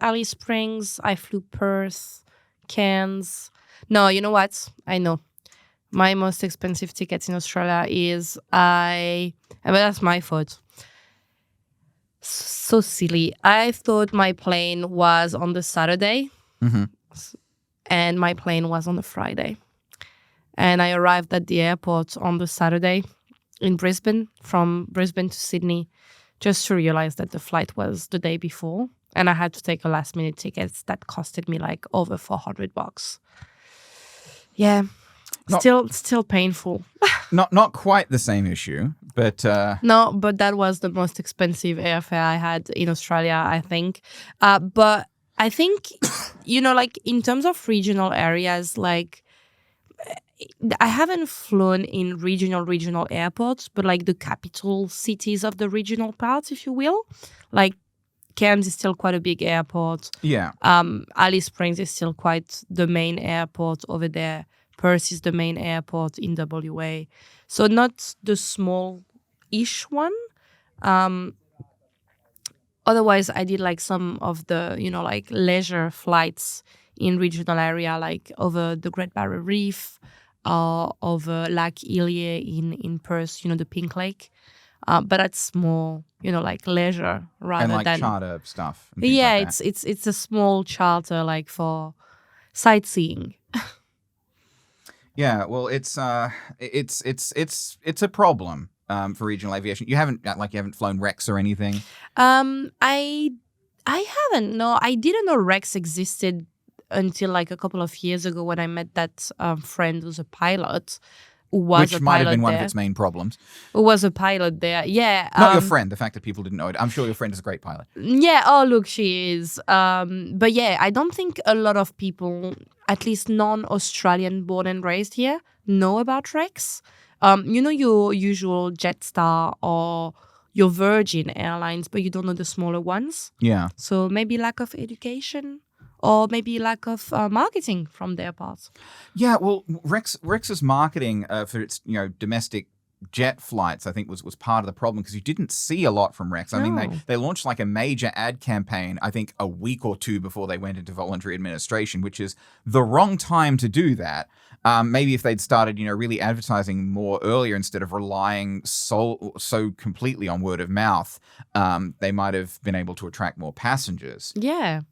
Alice Springs. I flew Perth, Cairns. No, you know what? I know. My most expensive tickets in Australia but that's my fault. So silly. I thought my plane was on the Saturday. Mm-hmm. And my plane was on a Friday. And I arrived at the airport on the Saturday in Brisbane, from Brisbane to Sydney, just to realize that the flight was the day before. And I had to take a last-minute ticket that costed me like over $400. Yeah, still painful. Not quite the same issue, but... No, but that was the most expensive airfare I had in Australia, I think. But I think, in terms of regional areas, like, I haven't flown in regional airports, but like the capital cities of the regional parts, if you will. Like, Cairns is still quite a big airport. Yeah. Alice Springs is still quite the main airport over there. Perth is the main airport in WA. So not the small-ish one. Otherwise, I did like some of the, like leisure flights in regional area, like over the Great Barrier Reef, or over Lake Elie in Perth, the Pink Lake. But that's more, like leisure rather and like than charter stuff. Yeah, like that. it's a small charter like for sightseeing. Yeah, well, it's a problem for regional aviation. You haven't flown Rex or anything. I haven't. No, I didn't know Rex existed until like a couple of years ago when I met that friend who's a pilot. Which might have been one of its main problems. Who was a pilot there? Yeah. Not your friend. The fact that people didn't know it. I'm sure your friend is a great pilot. Yeah. Oh, look, she is. But yeah, I don't think a lot of people, at least non-Australian born and raised here, know about Rex. Your usual Jetstar or your Virgin Airlines, but you don't know the smaller ones. Yeah. So maybe lack of education. Or maybe lack of marketing from their part. Yeah, well, Rex's marketing for its domestic jet flights, I think, was part of the problem because you didn't see a lot from Rex. I mean, they launched like a major ad campaign, I think, a week or two before they went into voluntary administration, which is the wrong time to do that. Maybe if they'd started, really advertising more earlier instead of relying so completely on word of mouth, they might have been able to attract more passengers. Yeah.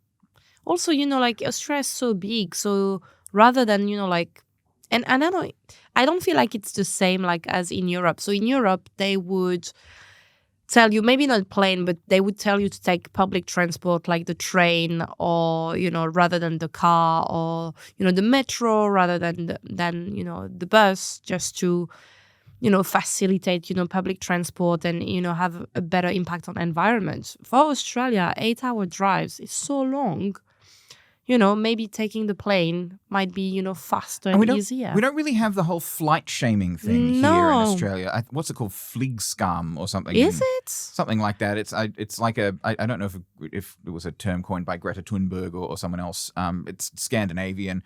Also, like Australia is so big, so rather than, and I don't feel like it's the same like as in Europe. So in Europe, they would tell you, maybe not plane, but they would tell you to take public transport like the train or, rather than the car or, the metro rather than the bus just to, facilitate, public transport and, have a better impact on environment. For Australia, 8-hour drives is so long. Maybe taking the plane might be, faster and easier. We don't really have the whole flight shaming thing here in Australia. What's it called? Fligskam or something? Is it? Something like that. It's like I don't know if it was a term coined by Greta Thunberg or someone else. It's Scandinavian.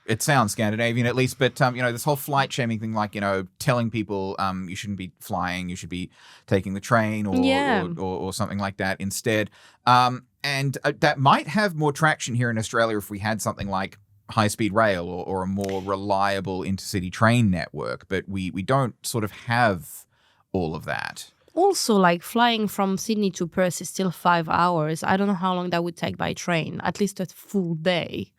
It sounds Scandinavian at least, but this whole flight shaming thing, like telling people you shouldn't be flying, you should be taking the train or something like that instead. And that might have more traction here in Australia if we had something like high-speed rail or a more reliable intercity train network, but we don't sort of have all of that. Also, like flying from Sydney to Perth is still 5 hours. I don't know how long that would take by train, at least a full day.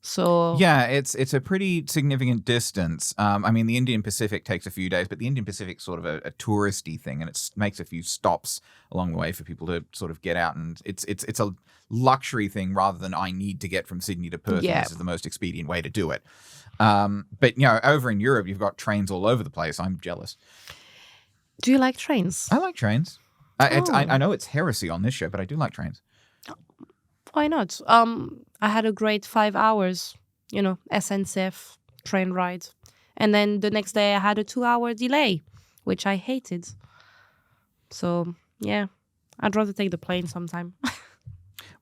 So yeah, it's a pretty significant distance. I mean, the Indian Pacific takes a few days, but the Indian Pacific's sort of a touristy thing, and it makes a few stops along the way for people to sort of get out. And it's a luxury thing rather than I need to get from Sydney to Perth. Yeah. And this is the most expedient way to do it. But over in Europe, you've got trains all over the place. I'm jealous. Do you like trains? I like trains. I know it's heresy on this show, but I do like trains. Why not? I had a great 5 hours, SNCF train ride. And then the next day I had a 2-hour delay, which I hated. So, yeah, I'd rather take the plane sometime.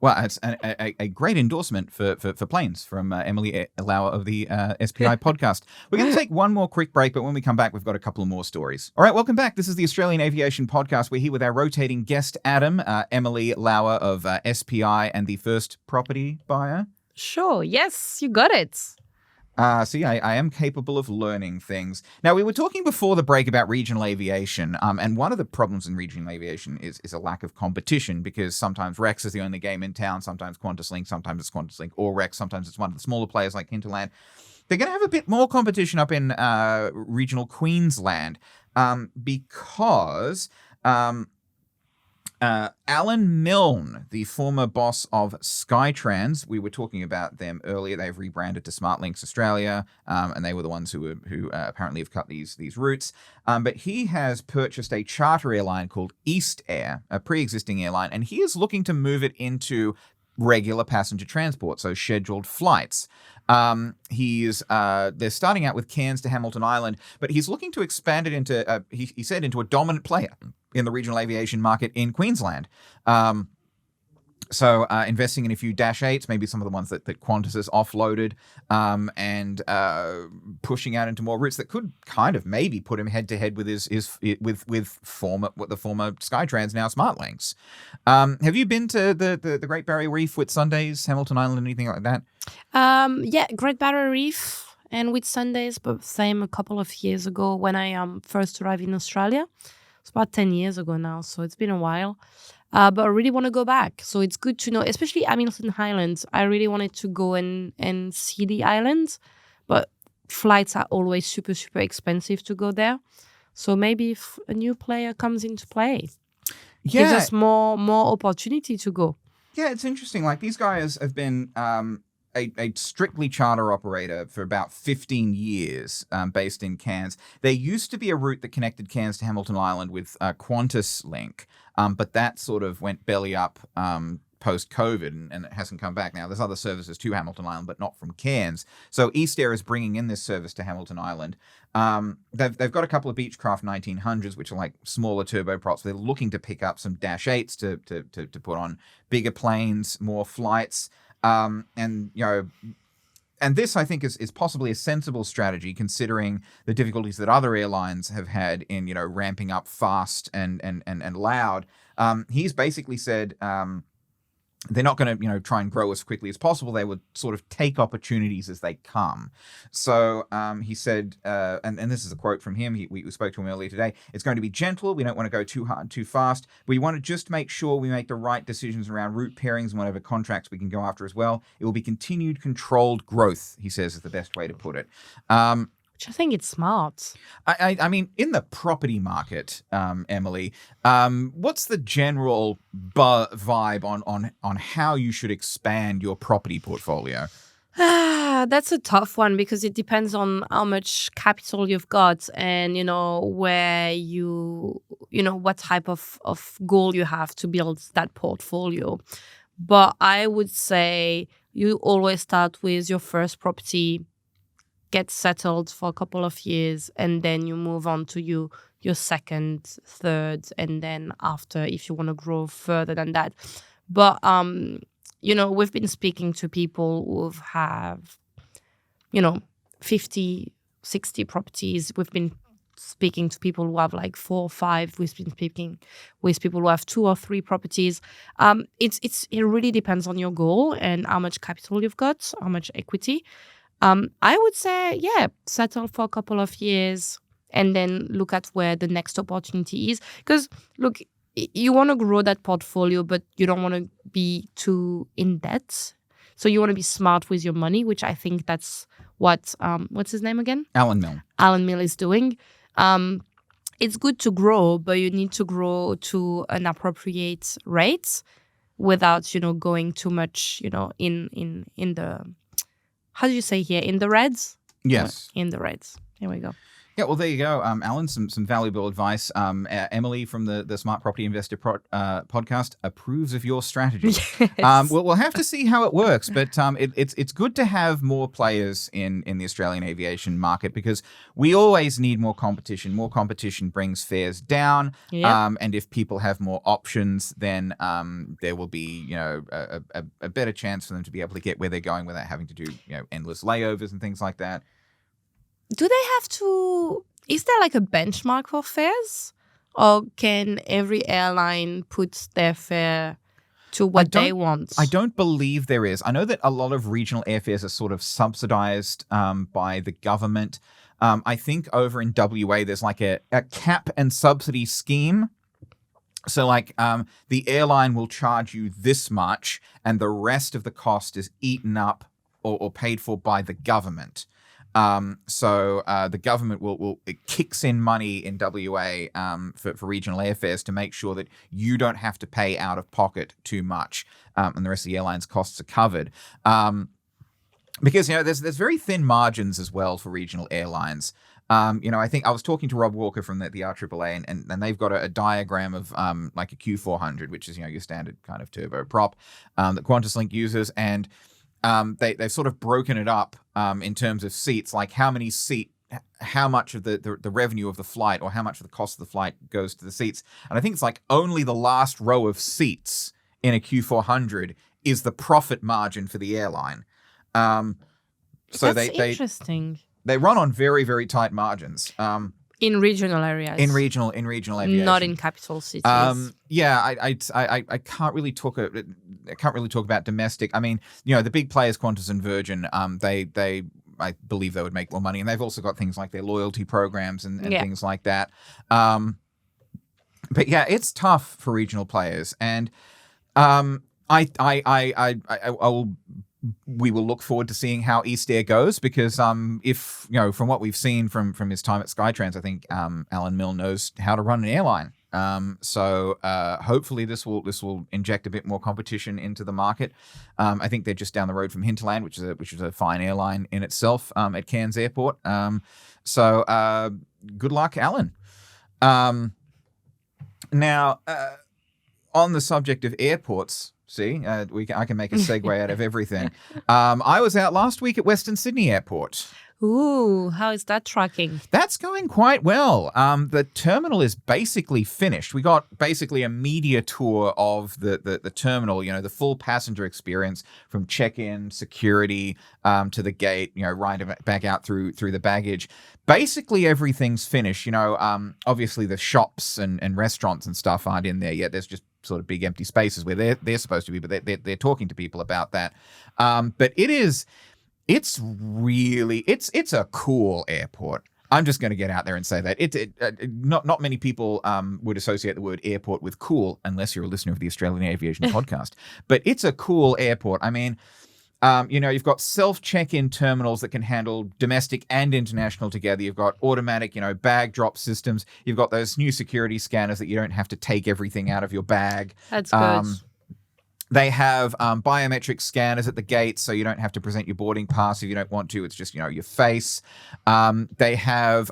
Well, it's a great endorsement for planes from Emilie Lauer of the SPI podcast. We're going to take one more quick break, but when we come back, we've got a couple more stories. All right, welcome back. This is the Australian Aviation Podcast. We're here with our rotating guest, Adam, Emilie Lauer of SPI and the first property buyer. Sure, yes, you got it. See, I am capable of learning things. Now, we were talking before the break about regional aviation, and one of the problems in regional aviation is a lack of competition, because sometimes Rex is the only game in town, sometimes Qantas Link, sometimes it's Qantas Link or Rex, sometimes it's one of the smaller players like Hinterland. They're going to have a bit more competition up in regional Queensland because... Alan Milne, the former boss of Skytrans, we were talking about them earlier. They've rebranded to SmartLinks Australia, and they were the ones who apparently have cut these routes. But he has purchased a charter airline called East Air, a pre-existing airline, and he is looking to move it into regular passenger transport, so scheduled flights. They're starting out with Cairns to Hamilton Island, but he's looking to expand it into, he said, into a dominant player in the regional aviation market in Queensland. So investing in a few Dash 8s, maybe some of the ones that Qantas has offloaded, and pushing out into more routes that could kind of maybe put him head to head with the former Skytrans, now SmartLinks. Have you been to the Great Barrier Reef, Whitsundays, Hamilton Island, anything like that? Yeah, Great Barrier Reef and Whitsundays, but same a couple of years ago when I first arrived in Australia. It's about 10 years ago now, so it's been a while. But I really want to go back. So it's good to know, especially Hamilton Island. I really wanted to go and see the island, but flights are always super, super expensive to go there. So maybe if a new player comes into play, gives us more opportunity to go. Yeah, it's interesting. Like, these guys have been a strictly charter operator for about 15 years, based in Cairns. There used to be a route that connected Cairns to Hamilton Island with Qantas Link, but that sort of went belly up post-COVID, and it hasn't come back now. There's other services to Hamilton Island, but not from Cairns. So East Air is bringing in this service to Hamilton Island. They've got a couple of Beechcraft 1900s, which are like smaller turboprops. They're looking to pick up some Dash 8s to put on bigger planes, more flights. And this, I think, is possibly a sensible strategy, considering the difficulties that other airlines have had in, ramping up fast and loud. He's basically said they're not going to, try and grow as quickly as possible. They would sort of take opportunities as they come. So he said, and this is a quote from him, we spoke to him earlier today, it's going to be gentle. We don't want to go too hard, too fast. We want to just make sure we make the right decisions around route pairings and whatever contracts we can go after as well. It will be continued controlled growth, he says, is the best way to put it. Which I think it's smart. I mean, in the property market, Emilie, what's the general vibe on how you should expand your property portfolio? That's a tough one, because it depends on how much capital you've got and, where what type of goal you have to build that portfolio. But I would say you always start with your first property, get settled for a couple of years, and then you move on to your second, third, and then after, if you want to grow further than that. But we've been speaking to people who have 50, 60 properties. We've been speaking to people who have like 4 or 5. We've been speaking with people who have 2 or 3 properties. It really depends on your goal and how much capital you've got, how much equity. I would say, settle for a couple of years and then look at where the next opportunity is. Because, look, you want to grow that portfolio, but you don't want to be too in debt. So you want to be smart with your money, which I think that's what, what's his name again? Alan Milne. Alan Milne is doing. It's good to grow, but you need to grow to an appropriate rate without, going too much, in the... How do you say here? In the reds? Yes. In the reds. Here we go. Yeah, well, there you go, Alan. Some valuable advice. Emilie from the Smart Property Investor podcast approves of your strategy. Yes. We'll have to see how it works, but it's good to have more players in the Australian aviation market because we always need more competition. More competition brings fares down, and if people have more options, then there will be a better chance for them to be able to get where they're going without having to do endless layovers and things like that. Do they have to? Is there like a benchmark for fares, or can every airline put their fare to what they want? I don't believe there is. I know that a lot of regional airfares are sort of subsidized by the government. I think over in WA there's like a cap and subsidy scheme. So like the airline will charge you this much, and the rest of the cost is eaten up or paid for by the government. So the government it kicks in money in WA for regional airfares to make sure that you don't have to pay out of pocket too much, and the rest of the airline's costs are covered. Because there's very thin margins as well for regional airlines. I think I was talking to Rob Walker from the RAAA, and they've got a diagram of like a Q400, which is your standard kind of turboprop that Qantas Link uses, and they've sort of broken it up in terms of seats, like how much of the revenue of the flight or how much of the cost of the flight goes to the seats. And I think it's like only the last row of seats in a Q400 is the profit margin for the airline. So That's interesting. They run on very, very tight margins. In regional areas. In regional aviation. Not in capital cities. I can't really talk about domestic. I mean, the big players, Qantas and Virgin, they I believe they would make more money, and they've also got things like their loyalty programs and things like that. But yeah, it's tough for regional players, and we will look forward to seeing how East Air goes because if from what we've seen from his time at Skytrans, I think Alan Milne knows how to run an airline. So hopefully this will inject a bit more competition into the market. I think they're just down the road from Hinterland, which is a fine airline in itself at Cairns Airport. So good luck, Alan. Now on the subject of airports. See, I can make a segue out of everything. I was out last week at Western Sydney Airport. Ooh, how is that tracking? That's going quite well. The terminal is basically finished. We got basically a media tour of the terminal, the full passenger experience from check-in, security, to the gate, right back out through the baggage. Basically everything's finished. Obviously the shops and restaurants and stuff aren't in there yet. There's just sort of big empty spaces where they're supposed to be, but they're talking to people about that. But it's a cool airport. I'm just going to get out there and say that not many people would associate the word airport with cool unless you're a listener of the Australian Aviation Podcast. But it's a cool airport. I mean, you've got self-check-in terminals that can handle domestic and international together. You've got automatic, bag drop systems. You've got those new security scanners that you don't have to take everything out of your bag. That's good. They have biometric scanners at the gate, so you don't have to present your boarding pass if you don't want to. It's just, your face. They have...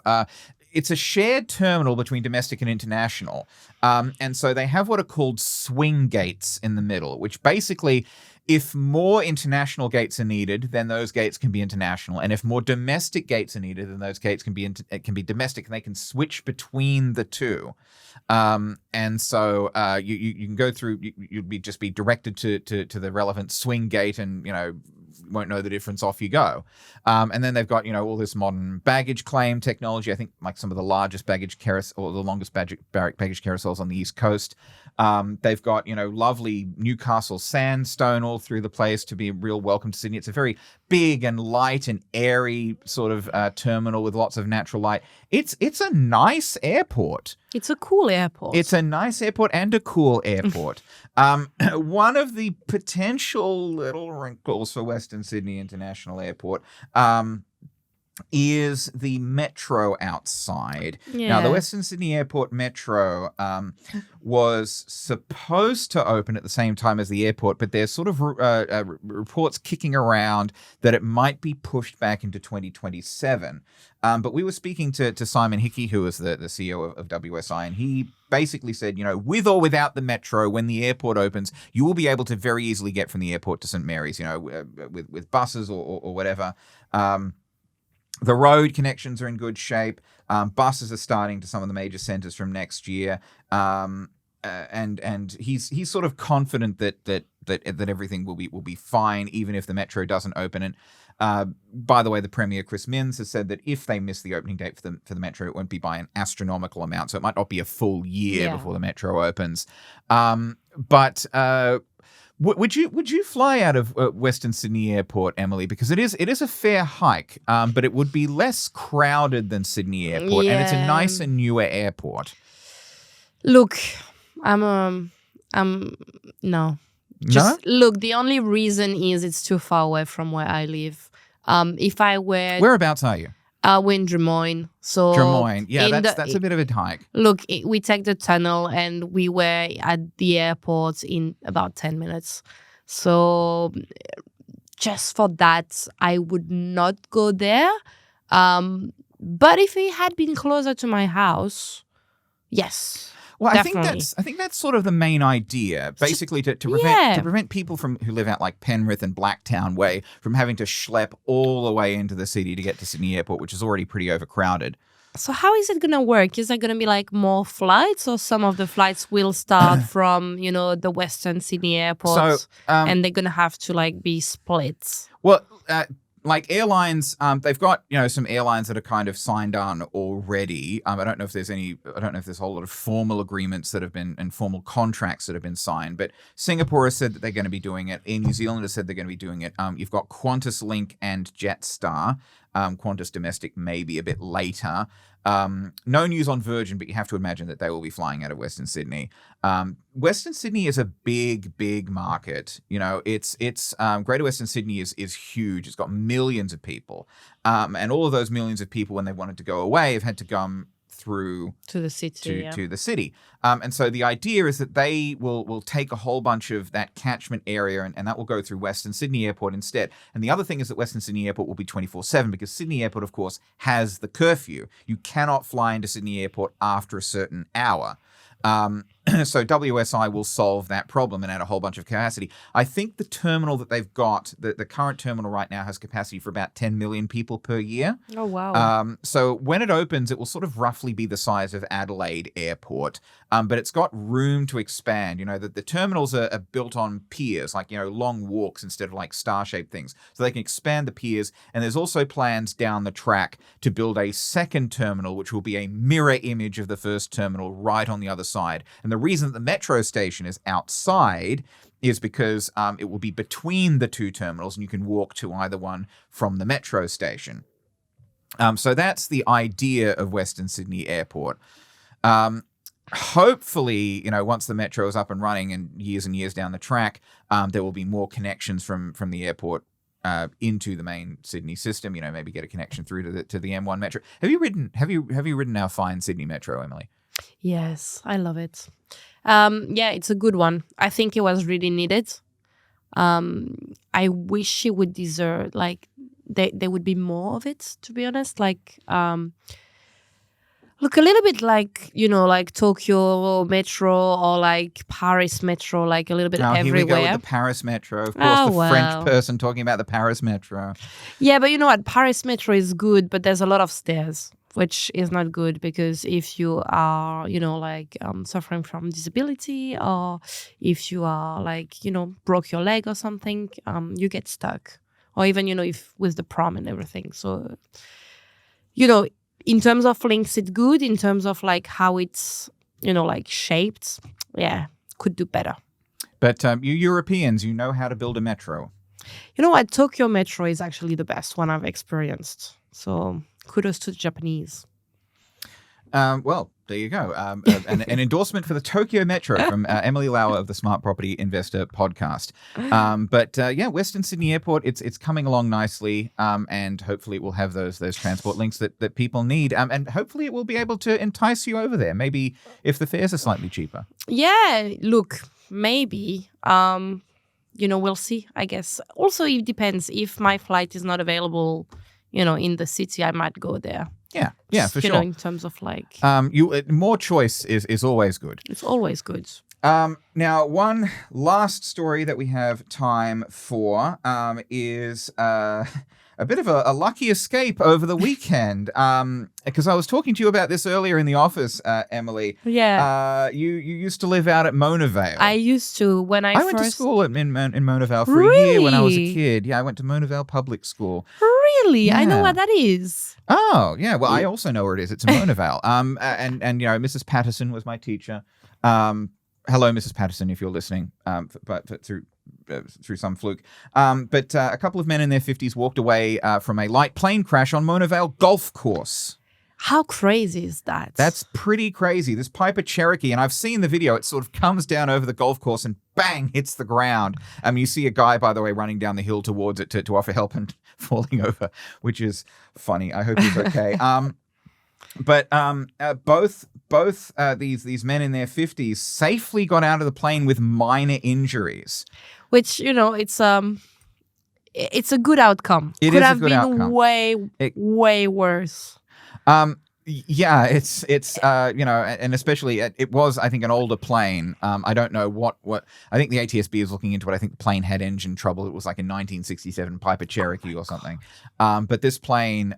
it's a shared terminal between domestic and international. And so they have what are called swing gates in the middle, which basically... if more international gates are needed, then those gates can be international. And if more domestic gates are needed, then those gates can be domestic, and they can switch between the two. And so you can go through, you'd just be directed to the relevant swing gate and, won't know the difference, off you go. And then they've got, all this modern baggage claim technology. I think like some of the largest baggage or the longest baggage carousels on the East Coast. They've got, lovely Newcastle sandstone all through the place to be a real welcome to Sydney. It's a very big and light and airy sort of terminal with lots of natural light. It's a nice airport. It's a cool airport. It's a nice airport and a cool airport. One of the potential little wrinkles for Western Sydney International Airport is the metro outside. Yeah. Now, the Western Sydney Airport Metro was supposed to open at the same time as the airport, but there's sort of reports kicking around that it might be pushed back into 2027. But we were speaking to Simon Hickey, who is the CEO of WSI, and he basically said, with or without the metro, when the airport opens, you will be able to very easily get from the airport to St. Mary's, with buses or whatever. The road connections are in good shape. Buses are starting to some of the major centres from next year, and he's sort of confident that everything will be fine, even if the metro doesn't open. And by the way, the Premier Chris Minns has said that if they miss the opening date for the metro, it won't be by an astronomical amount, so it might not be a full year before the metro opens. But would you fly out of Western Sydney Airport, Emilie? Because it is a fair hike, but it would be less crowded than Sydney Airport, and it's a nicer, newer airport. Look, no. Just look. The only reason is it's too far away from where I live. If I were, whereabouts are you? We're in Des Moines. So Des Moines, yeah, that's a bit of a hike. Look, we take the tunnel, and we were at the airport in about 10 minutes. So just for that, I would not go there. But if it had been closer to my house, yes. Well, definitely. I think that's sort of the main idea, basically to prevent people who live out like Penrith and Blacktown Way from having to schlep all the way into the city to get to Sydney Airport, which is already pretty overcrowded. So how is it going to work? Is there going to be like more flights, or some of the flights will start from, the Western Sydney Airport, and they're going to have to like be split? Well, like airlines, they've got, some airlines that are kind of signed on already. I don't know if there's a whole lot of formal agreements that have been, and formal contracts that have been signed, but Singapore has said that they're going to be doing it. Air New Zealand has said they're going to be doing it. You've got Qantas Link and Jetstar. Qantas Domestic maybe a bit later. No news on Virgin, but you have to imagine that they will be flying out of Western Sydney. Western Sydney is a big market. It's Greater Western Sydney is huge. It's got millions of people. And all of those millions of people, when they wanted to go away, have had to come through to the city. To the city. And so the idea is that they will take a whole bunch of that catchment area and that will go through Western Sydney Airport instead. And the other thing is that Western Sydney Airport will be 24/7 because Sydney Airport, of course, has the curfew. You cannot fly into Sydney Airport after a certain hour. So WSI will solve that problem and add a whole bunch of capacity. I think the terminal that they've got, the current terminal right now has capacity for about 10 million people per year. Oh, wow. So when it opens, it will sort of roughly be the size of Adelaide Airport, but it's got room to expand. The terminals are built on piers, like, long walks instead of like star-shaped things. So they can expand the piers, and there's also plans down the track to build a second terminal, which will be a mirror image of the first terminal right on the other side. And the reason that the metro station is outside is because it will be between the two terminals, and you can walk to either one from the metro station. So that's the idea of Western Sydney Airport. Hopefully, once the metro is up and running and years down the track, there will be more connections from the airport into the main Sydney system. Maybe get a connection through to the M1 metro. Have you ridden our fine Sydney metro, Emilie? Yes, I love it. It's a good one. I think it was really needed. I wish it would deserve, like, there would be more of it, to be honest. Like, look, a little bit like, like Tokyo Metro or like Paris Metro, like a little bit everywhere. Here we go with the Paris Metro. Of course, French person talking about the Paris Metro. Yeah, but you know what? Paris Metro is good, but there's a lot of stairs, which is not good because if you are, suffering from disability, or if you are broke your leg or something, you get stuck. Or even, if with the prom and everything. So, in terms of links, it's good. In terms of how it's, shaped, could do better. But you Europeans, you know how to build a metro. You know what? Tokyo Metro is actually the best one I've experienced. So kudos to the Japanese. Well, there you go. An endorsement for the Tokyo Metro from Emilie Lauer of the Smart Property Investor Podcast. But Western Sydney Airport, it's coming along nicely, and hopefully it will have those transport links that people need, and hopefully it will be able to entice you over there. Maybe if the fares are slightly cheaper. Yeah, look, maybe. We'll see, I guess. Also, it depends. If my flight is not available, in the city, I might go there. Yeah, for sure. In terms of more choice is always good. It's always good. Now, one last story that we have time for is a bit of a lucky escape over the weekend. Because I was talking to you about this earlier in the office, Emilie. Yeah. You used to live out at Mona Vale. I used to when I went to school in Mona Vale for a year when I was a kid. Yeah, I went to Mona Vale Public School. Really? Yeah. I know what that is. Oh, yeah. Well, I also know where it is. It's in Mona Vale. And Mrs. Patterson was my teacher. Hello, Mrs. Patterson, if you're listening, but through some fluke. But a couple of men in their 50s walked away from a light plane crash on Mona Vale Golf Course. How crazy is that? That's pretty crazy. This Piper Cherokee, and I've seen the video, it sort of comes down over the golf course and bang, hits the ground. You see a guy, by the way, running down the hill towards it to offer help and falling over, which is funny. I hope he's okay. But both these men in their 50s safely got out of the plane with minor injuries. Which, it's a good outcome. It Could is have a good been outcome. way worse. Yeah, it's and especially it was, I think, an older plane. I don't know what I think the ATSB is looking into it. I think the plane had engine trouble. It was like a 1967 Piper Cherokee or something. But this plane,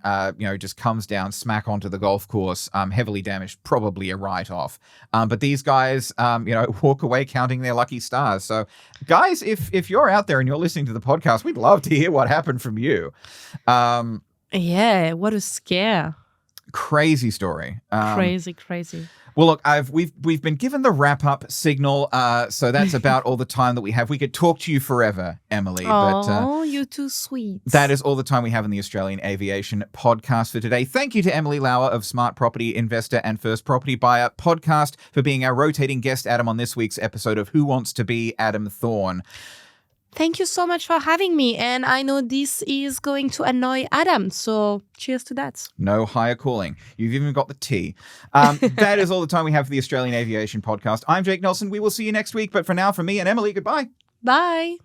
just comes down smack onto the golf course, heavily damaged, probably a write-off. But these guys, walk away counting their lucky stars. So, guys, if you're out there and you're listening to the podcast, we'd love to hear what happened from you. Yeah, what a scare. Crazy story. Crazy. Well, look, we've been given the wrap-up signal, so that's about all the time that we have. We could talk to you forever, Emilie. Oh, you're too sweet. That is all the time we have in the Australian Aviation Podcast for today. Thank you to Emilie Lauer of Smart Property Investor and First Property Buyer Podcast for being our rotating guest, Adam, on this week's episode of Who Wants to Be Adam Thorne. Thank you so much for having me. And I know this is going to annoy Adam, so cheers to that. No higher calling. You've even got the tea. That is all the time we have for the Australian Aviation Podcast. I'm Jake Nelson. We will see you next week. But for now, from me and Emilie, goodbye. Bye.